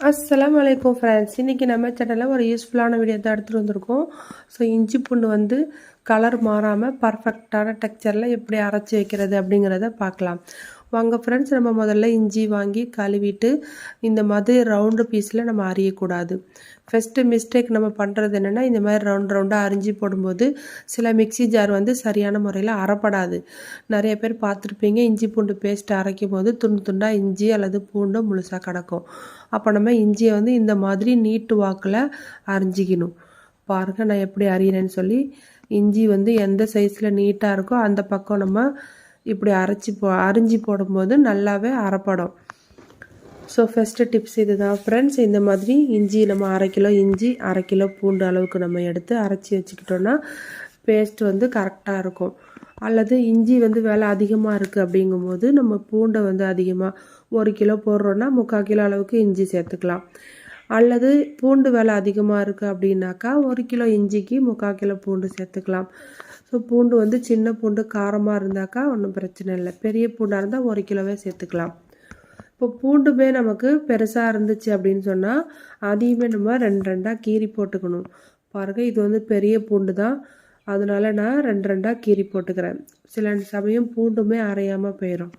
அஸ்ஸலாமு அலைக்கும் ஃப்ரெண்ட்ஸ். இன்றைக்கி நம்ம சேனலில் ஒரு யூஸ்ஃபுல்லான வீடியோ தான் எடுத்துகிட்டு வந்திருக்கோம். ஸோ இஞ்சி பூண்டு வந்து கலர் மாறாமல் பர்ஃபெக்டான டெக்ஸ்சரில் எப்படி அரைச்சி வைக்கிறது அப்படிங்கிறத பார்க்கலாம் வாங்க ஃப்ரெண்ட்ஸ். நம்ம முதல்ல இஞ்சி வாங்கி கழுவிட்டு இந்த மாதிரி ரவுண்டு பீஸில் நம்ம அரியக்கூடாது. ஃபஸ்ட்டு மிஸ்டேக் நம்ம பண்ணுறது என்னென்னா, இந்த மாதிரி ரவுண்டாக அரிஞ்சு போடும்போது சில மிக்சி ஜார் வந்து சரியான முறையில் அரைப்படாது. நிறைய பேர் பார்த்துருப்பீங்க, இஞ்சி பூண்டு பேஸ்ட் அரைக்கும் போது துண்டாக இஞ்சி அல்லது பூண்டு முழுசாக கிடக்கும். அப்போ நம்ம இஞ்சியை வந்து இந்த மாதிரி நீட்டு வாக்கில் அரிஞ்சிக்கணும். பாருங்கள் நான் எப்படி அரியறேன்னு சொல்லி. இஞ்சி வந்து எந்த சைஸில் நீட்டாக இருக்கோ அந்த பக்கம் நம்ம இப்படி அரிஞ்சு போடும்போது நல்லாவே அரைப்படும். ஸோ ஃபஸ்ட்டு டிப்ஸ் இது தான் ஃப்ரெண்ட்ஸ். இந்த மாதிரி இஞ்சி நம்ம 1/2 கிலோ இஞ்சி 1/2 கிலோ பூண்டு அளவுக்கு நம்ம எடுத்து அரைச்சி வச்சுக்கிட்டோன்னா பேஸ்ட் வந்து கரெக்டாக இருக்கும். அல்லது இஞ்சி வந்து விலை அதிகமாக இருக்குது அப்படிங்கும்போது நம்ம பூண்டை வந்து அதிகமாக 1 கிலோ போடுறோன்னா 3/4 கிலோ அளவுக்கு இஞ்சி சேர்த்துக்கலாம். அல்லது பூண்டு விலை அதிகமாக இருக்குது அப்படின்னாக்கா 1 கிலோ இஞ்சிக்கு 3/4 கிலோ பூண்டு சேர்த்துக்கலாம். ஸோ பூண்டு வந்து சின்ன பூண்டு காரமாக இருந்தாக்கா ஒன்றும் பிரச்சனை இல்லை. பெரிய பூண்டாக இருந்தால் 1 கிலோவே சேர்த்துக்கலாம். இப்போ பூண்டுமே நமக்கு பெருசாக இருந்துச்சு அப்படின்னு சொன்னால் அதையுமே நம்ம 2 கீறி போட்டுக்கணும். பாருங்கள் இது வந்து பெரிய பூண்டு தான், அதனால் நான் 2 கீறி போட்டுக்கிறேன். சில சமயம் பூண்டுமே அரையாமல் போயிடும்.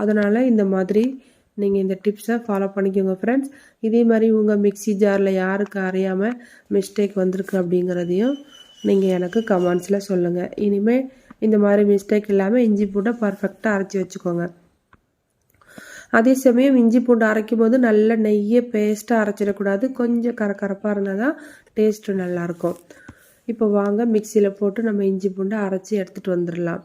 அதனால் இந்த மாதிரி நீங்கள் இந்த டிப்ஸை ஃபாலோ பண்ணிக்கோங்க ஃப்ரெண்ட்ஸ். இதே மாதிரி உங்கள் மிக்சி ஜாரில் யாருக்கு அரையாமல் மிஸ்டேக் வந்திருக்கு அப்படிங்கிறதையும் நீங்கள் எனக்கு கமெண்ட்ஸில் சொல்லுங்கள். இனிமேல் இந்த மாதிரி மிஸ்டேக் இல்லாமல் இஞ்சி பூண்டை பர்ஃபெக்டாக அரைச்சி வச்சுக்கோங்க. அதே சமயம் இஞ்சி பூண்டு அரைக்கும் போது நல்ல நெய்யை பேஸ்ட்டாக அரைச்சிடக்கூடாது. கொஞ்சம் கரகரப்பாக இருந்தால் தான் டேஸ்ட்டு நல்லாயிருக்கும். இப்போ வாங்க மிக்சியில் போட்டு நம்ம இஞ்சி பூண்டை அரைச்சி எடுத்துகிட்டு வந்துடலாம்.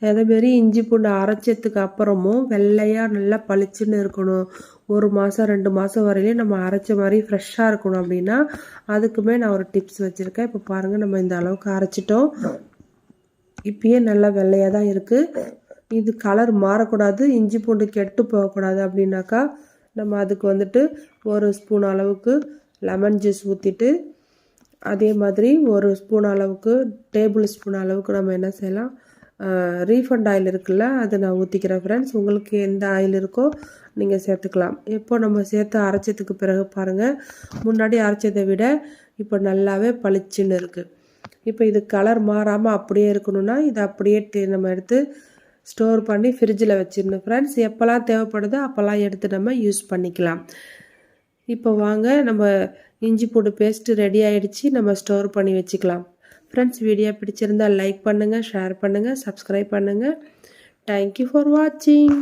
அதேமாரி இஞ்சி பூண்டு அரைச்சதுக்கு அப்புறமும் வெள்ளையாக நல்லா பளிச்சுன்னு இருக்கணும். 1 மாதம் 2 மாதம் வரையிலே நம்ம அரைச்ச மாதிரி ஃப்ரெஷ்ஷாக இருக்கணும் அப்படின்னா அதுக்குமே நான் ஒரு டிப்ஸ் வச்சுருக்கேன். இப்போ பாருங்கள் நம்ம இந்த அளவுக்கு அரைச்சிட்டோம். இப்பயே நல்லா வெள்ளையாக தான் இருக்குது. இது கலர் மாறக்கூடாது, இஞ்சி பூண்டு கெட்டு போகக்கூடாது அப்படின்னாக்கா நம்ம அதுக்கு வந்துட்டு 1 ஸ்பூன் அளவுக்கு லெமன் ஜூஸ் ஊற்றிட்டு, அதே மாதிரி 1 ஸ்பூன் அளவுக்கு டேபிள் ஸ்பூன் அளவுக்கு நம்ம என்ன செய்யலாம், ரீஃபண்ட் ஆயில் இருக்குல்ல அதை நான் ஊற்றிக்கிறேன் ஃப்ரெண்ட்ஸ். உங்களுக்கு எந்த ஆயில் இருக்கோ நீங்கள் சேர்த்துக்கலாம். இப்போ நம்ம சேர்த்து அரைச்சதுக்கு பிறகு பாருங்கள், முன்னாடி அரைச்சதை விட இப்போ நல்லாவே பளிச்சுன்னு இருக்குது. இப்போ இது கலர் மாறாமல் அப்படியே இருக்கணும்னா இதை அப்படியே நம்ம எடுத்து ஸ்டோர் பண்ணி ஃப்ரிட்ஜில் வச்சிடணும் ஃப்ரெண்ட்ஸ். எப்போல்லாம் தேவைப்படுதோ அப்போல்லாம் எடுத்து நம்ம யூஸ் பண்ணிக்கலாம். இப்போ வாங்க நம்ம இஞ்சி பூண்டு பேஸ்ட்டு ரெடி ஆகிடுச்சு, நம்ம ஸ்டோர் பண்ணி வச்சுக்கலாம். ஃப்ரெண்ட்ஸ் வீடியோ பிடிச்சிருந்தால் லைக் பண்ணுங்கள், ஷேர் பண்ணுங்கள், சப்ஸ்கிரைப் பண்ணுங்கள். தேங்க்யூ ஃபார் வாட்சிங்.